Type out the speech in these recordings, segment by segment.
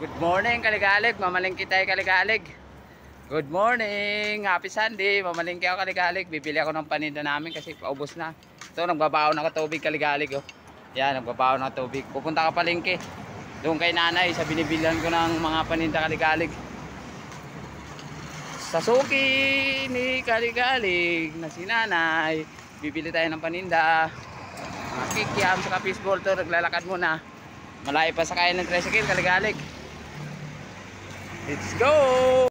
Good morning Kaligalig, mamalingki tayo Kaligalig. Good morning, happy Sunday. Mamalingki ako Kaligalig, bibili ako ng paninda namin kasi paubos na. Ito, nagbabaon ako tubig Kaligalig oh. Yan, nagbabaon ako tubig. Pupunta ka palengke doon kay nanay sa binibilihan ko ng mga paninda Kaligalig. Sa suki ni Kaligalig na si nanay, bibili tayo ng paninda. Mga kikiam sa fishball to, naglalakad muna. Malayo pa sa kaya ng tricycle Kaligalig. Let's go!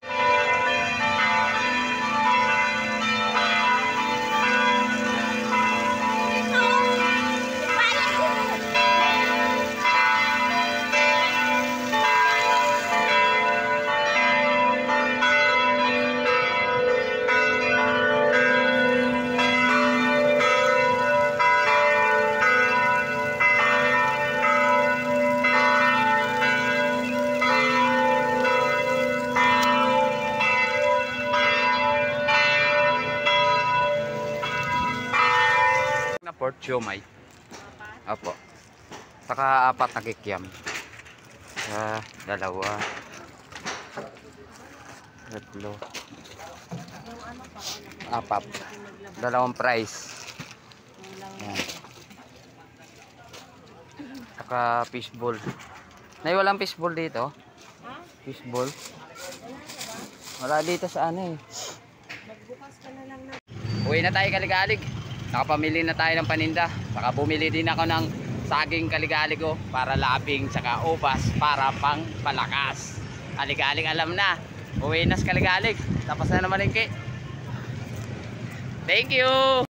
Pork siomai. Opo. Saka 4 na kikiam. Dalawa. Tatlo. 4. Dalawang price. Yan. Saka fishball. Nay, walang fishball dito? Fishball? Wala dito sa ano eh. Magbukas ka na lang na. Uwi na tayo Kaligalig. Nakapamili na tayo ng paninda. Saka bumili din ako ng saging Kaligalig oh, para labing saka ubas para pang palakas. Kaligalig alam na. Uwi na sa Kaligalig. Tapos na naman malingki. Thank you.